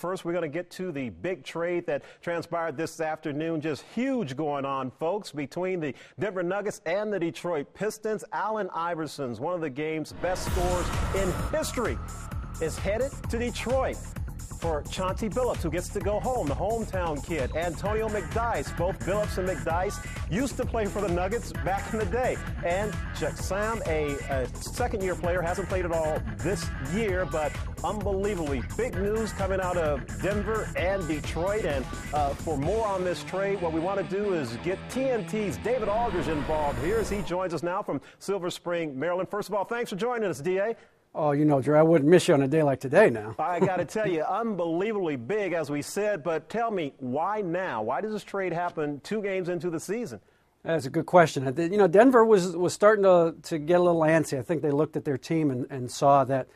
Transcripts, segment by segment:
first, we're going to get to the big trade that transpired this afternoon. Just huge going on, folks, between the Denver Nuggets and the Detroit Pistons. Allen Iverson, one of the game's best scorers in history, is headed to Detroit for Chauncey Billups, who gets to go home, the hometown kid. Antonio McDyess, both Billups and McDyess used to play for the Nuggets back in the day. And Sam, a second-year player, hasn't played at all this year, but unbelievably big news coming out of Denver and Detroit. And for more on this trade, what we want to do is get TNT's David Aldridge involved here as he joins us now from Silver Spring, Maryland. First of all, thanks for joining us, D.A. Oh, you know, Drew, I wouldn't miss you on a day like today now. I got to tell you, unbelievably big, as we said, but tell me, why now? Why does this trade happen 2 games into the season? That's a good question. You know, Denver was starting to get a little antsy. I think they looked at their team and saw that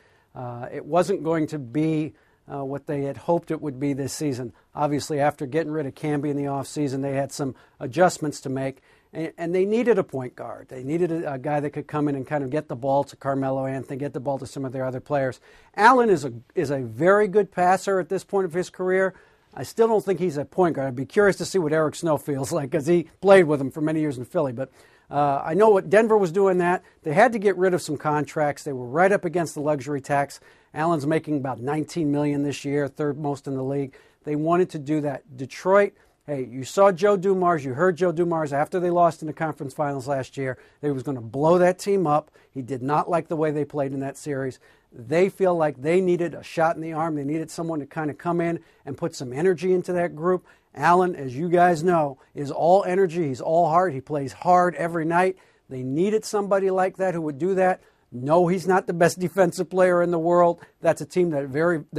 it wasn't going to be what they had hoped it would be this season. Obviously, after getting rid of Camby in the offseason, they had some adjustments to make. And they needed a point guard. They needed a guy that could come in and kind of get the ball to Carmelo Anthony, get the ball to some of their other players. Allen is a very good passer at this point of his career. I still don't think he's a point guard. I'd be curious to see what Eric Snow feels like because he played with him for many years in Philly. But I know what Denver was doing that. They had to get rid of some contracts. They were right up against the luxury tax. Allen's making about $19 million this year, third most in the league. They wanted to do that. Detroit. Hey, you saw Joe Dumars. You heard Joe Dumars after they lost in the conference finals last year. They was going to blow that team up. He did not like the way they played in that series. They feel like they needed a shot in the arm. They needed someone to kind of come in and put some energy into that group. Allen, as you guys know, is all energy. He's all heart. He plays hard every night. They needed somebody like that who would do that. No, he's not the best defensive player in the world. That's a team that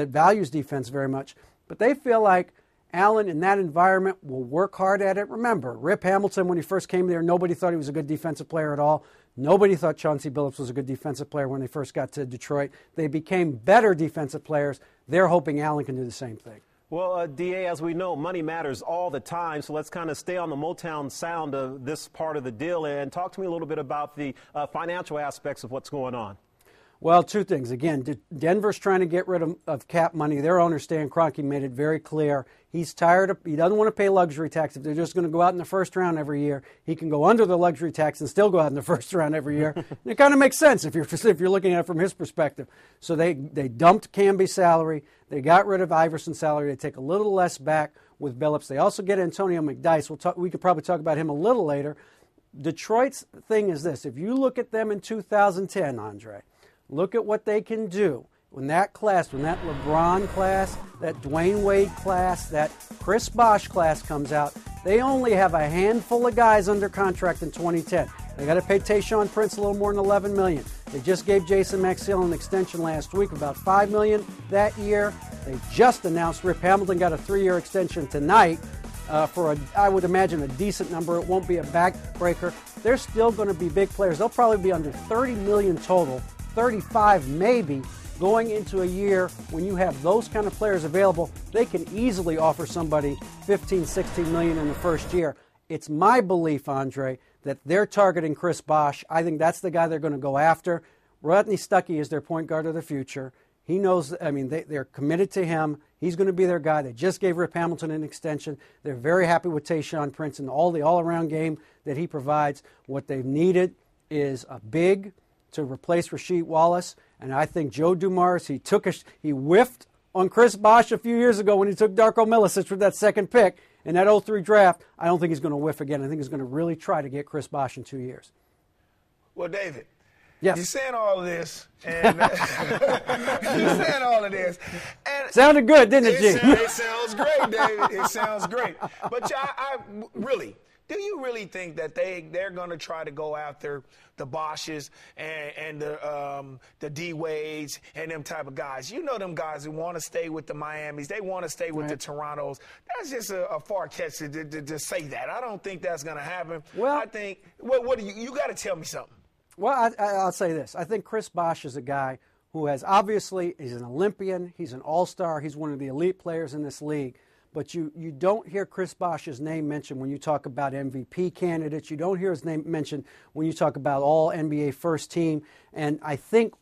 values defense very much. But they feel like Allen, in that environment, will work hard at it. Remember, Rip Hamilton, when he first came there, nobody thought he was a good defensive player at all. Nobody thought Chauncey Billups was a good defensive player when they first got to Detroit. They became better defensive players. They're hoping Allen can do the same thing. Well, D.A., as we know, money matters all the time, so let's kind of stay on the Motown sound of this part of the deal and talk to me a little bit about the financial aspects of what's going on. Well, 2 things. Again, Denver's trying to get rid of cap money. Their owner, Stan Kroenke, made it very clear. He doesn't want to pay luxury tax. If they're just going to go out in the first round every year, he can go under the luxury tax and still go out in the first round every year. It kind of makes sense if you're looking at it from his perspective. So they dumped Camby's salary. They got rid of Iverson's salary. They take a little less back with Billups. They also get Antonio McDyess. We could probably talk about him a little later. Detroit's thing is this. If you look at them in 2010, Andre, look at what they can do. When that LeBron class, that Dwayne Wade class, that Chris Bosh class comes out, they only have a handful of guys under contract in 2010. They got to pay Tayshaun Prince a little more than $11 million. They just gave Jason Maxiell an extension last week, about $5 million that year. They just announced Rip Hamilton got a 3-year extension tonight for, I would imagine, a decent number. It won't be a backbreaker. They're still going to be big players. They'll probably be under $30 million total, 35 maybe, going into a year when you have those kind of players available. They can easily offer somebody $15, $16 million in the first year. It's my belief, Andre, that they're targeting Chris Bosh. I think that's the guy they're going to go after. Rodney Stuckey is their point guard of the future. He knows, they're committed to him. He's going to be their guy. They just gave Rip Hamilton an extension. They're very happy with Tayshaun Prince and the all-around game that he provides. What they've needed is a big to replace Rasheed Wallace. And I think Joe Dumars, he whiffed on Chris Bosh a few years ago when he took Darko Milicic with that second pick in that 2003 draft. I don't think he's going to whiff again. I think he's going to really try to get Chris Bosh in 2 years. Well, David, yes. You're saying all of this, and sounded good, didn't it, Gene? It sounds great, David. It sounds great. But I really, do you really think that they're going to try to go after the Bosches and the D Wades and them type of guys? You know them guys who want to stay with the Miamis. They want to stay with the Torontos. That's just a far catch to say that. I don't think that's going to happen. Well, I think what do you got to tell me something. Well, I'll say this. I think Chris Bosh is a guy who he's an Olympian. He's an all-star. He's one of the elite players in this league. But you don't hear Chris Bosh's name mentioned when you talk about MVP candidates. You don't hear his name mentioned when you talk about all NBA first team. And I think,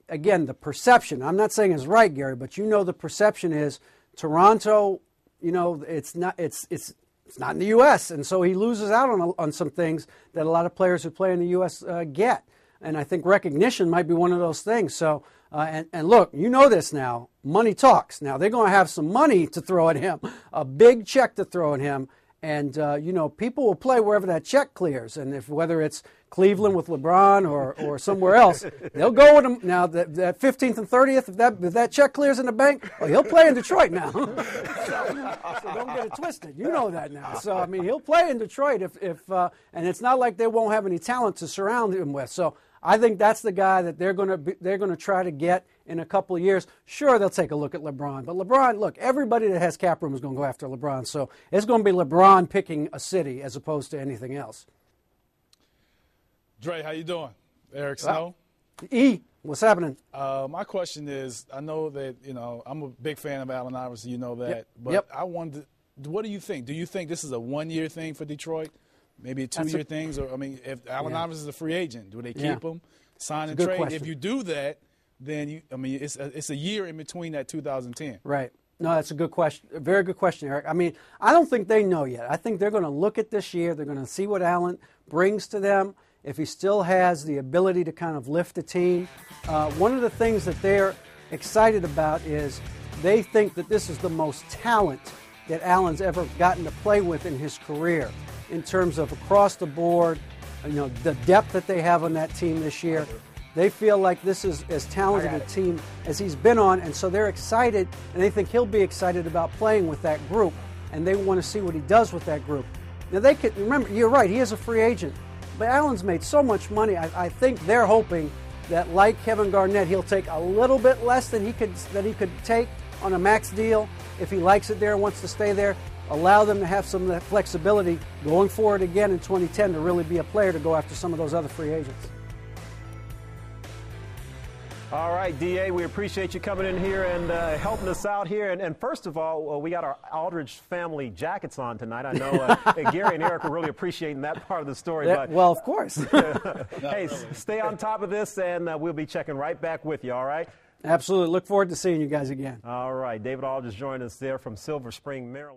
again, the perception, I'm not saying it's right, Gary, but you know the perception is Toronto, it's not in the U.S., and so he loses out on some things that a lot of players who play in the U.S. Get. And I think recognition might be one of those things. So, and look, you know this now. Money talks. Now, they're going to have some money to throw at him, a big check to throw at him. And, people will play wherever that check clears. And whether it's Cleveland with LeBron or somewhere else, they'll go with him. Now, that 15th and 30th, if that check clears in the bank, well, he'll play in Detroit now. So don't get it twisted. You know that now. So, I mean, he'll play in Detroit and it's not like they won't have any talent to surround him with. So I think that's the guy that they're going to try to get in a couple of years. Sure, they'll take a look at LeBron. But LeBron, look, everybody that has cap room is going to go after LeBron. So it's going to be LeBron picking a city as opposed to anything else. Dre, how you doing? Eric Snow. What's happening? My question is, I know that, I'm a big fan of Allen Iverson. You know that. Yep. But I wonder, what do you think? Do you think this is a one-year thing for Detroit? Maybe a two-year thing? Or, if Allen Iverson is a free agent, do they keep him, sign and trade? Question. If you do that, then it's a year in between that 2010. Right. No, that's a good question. A very good question, Eric. I don't think they know yet. I think they're going to look at this year. They're going to see what Allen brings to them. If he still has the ability to kind of lift a team. One of the things that they're excited about is they think that this is the most talent that Allen's ever gotten to play with in his career in terms of across the board, the depth that they have on that team this year. They feel like this is as talented a team as he's been on, and so they're excited, and they think he'll be excited about playing with that group, and they want to see what he does with that group. Now, they could remember, you're right, he is a free agent, but Allen's made so much money. I think they're hoping that, like Kevin Garnett, he'll take a little bit less than he could take on a max deal if he likes it there and wants to stay there. Allow them to have some of that flexibility going forward again in 2010 to really be a player to go after some of those other free agents. All right, D.A., we appreciate you coming in here and helping us out here. And first of all, we got our Aldridge family jackets on tonight. I know Gary and Eric were really appreciating that part of the story. But well, of course. Hey, stay on top of this, and we'll be checking right back with you, all right? Absolutely. Look forward to seeing you guys again. All right. David Aldridge joined us there from Silver Spring, Maryland.